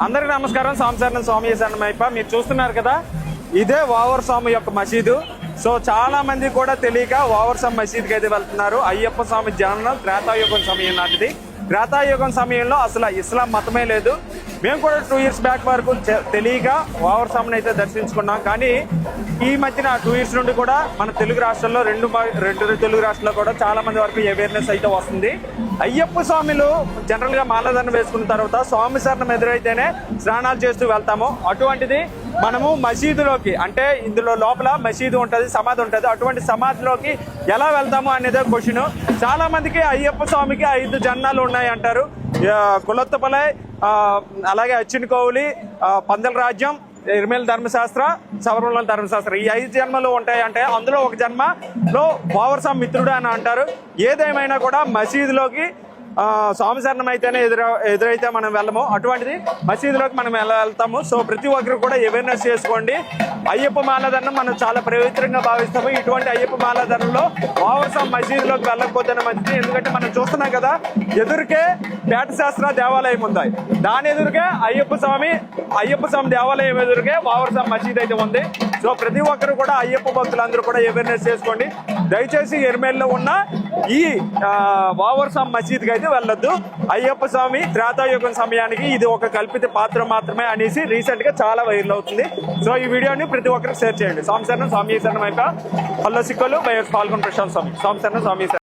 అందరికీ నమస్కారం. సాంశరణం స్వామి శరణమైప. మీరు చూస్తున్నారు కదా, ఇదే వావర్ స్వామి యొక్క మసీదు. సో చాలా మంది కూడా తెలియక వావర్ స్వామి మసీద్కి అయితే వెళ్తున్నారు. అయ్యప్ప స్వామి జననం త్రేతాయుగం సమయం నాటిది. త్రేతాయుగం సమయంలో అసలు ఇస్లాం మతమే లేదు. మేము కూడా 2 years బ్యాక్ వరకు తెలియక వావర్ స్వామిని అయితే దర్శించుకున్నాం. కానీ ఈ మధ్యన 2 years నుండి కూడా మన తెలుగు రాష్ట్రాల్లో రెండు తెలుగు రాష్ట్రాల్లో కూడా చాలా మంది వరకు అవేర్నెస్ అయితే వస్తుంది. అయ్యప్ప స్వామిలు జనరల్ గా మాలదండం వేసుకున్న తర్వాత స్వామి శరణం ఎదురైతేనే స్నానాలు చేస్తూ వెళ్తాము. అటువంటిది మనము మసీదులోకి, అంటే ఇందులో లోపల మసీదు ఉంటుంది, సమాధి ఉంటుంది. అటువంటి సమాధిలోకి ఎలా వెళ్తాము అనేది క్వశ్చన్. చాలా మందికి అయ్యప్ప స్వామికి 5 జన్నాలు ఉన్నాయి అంటారు. కులత్తపలై, అలాగే అచ్చినకోవులి, పందల రాజ్యం, ఇర్మేల్ ధర్మశాస్త్ర, శబరిమల ధర్మశాస్త్ర, ఈ 5 జన్మలు ఉంటాయి. అంటే అందులో ఒక జన్మలో వావర్ స్వామి మిత్రుడు అని అంటారు. ఏదేమైనా కూడా మసీదులోకి స్వామి శరణం అయితేనే ఎదురైతే మనం వెళ్ళము. అటువంటిది మసీదులోకి మనం వెళ్తాము. సో ప్రతి ఒక్కరు కూడా అవేర్నెస్ చేసుకోండి. అయ్యప్ప మాలదండం మనం చాలా పవిత్రంగా భావిస్తాము. ఇటువంటి అయ్యప్ప మాలదండంలో వావర్ స్వామి మసీదులోకి వెళ్ళకపోతేనే మంచిది. ఎందుకంటే మనం చూస్తున్నాం కదా, ఎదురుకే పేట శాస్త్ర దేవాలయం ఉంది. దాని ఎదురుకే అయ్యప్ప స్వామి దేవాలయం ఎదురుకే వావర్ స్వామి మసీద్ అయితే ఉంది. సో ప్రతి ఒక్కరు కూడా అయ్యప్ప భక్తులందరూ కూడా అవేర్నెస్ చేసుకోండి. దయచేసి ఎర్మేల్లో ఉన్న ఈ వావర్ స్వామి మసీద్కి అయితే వెళ్ళొద్దు. అయ్యప్ప స్వామి త్రేతాయుగం సమయానికి ఇది ఒక కల్పిత పాత్ర మాత్రమే అనేసి రీసెంట్ గా చాలా వైరల్ అవుతుంది. సో ఈ వీడియోని ప్రతి ఒక్కరికి షేర్ చేయండి. స్వామి శరణం, స్వామి శరణం అయిపో. హలో సిక్కలు బై పాల్గొన ప్రశాంత్ స్వామి. స్వామి శరణం, స్వామి శరణం.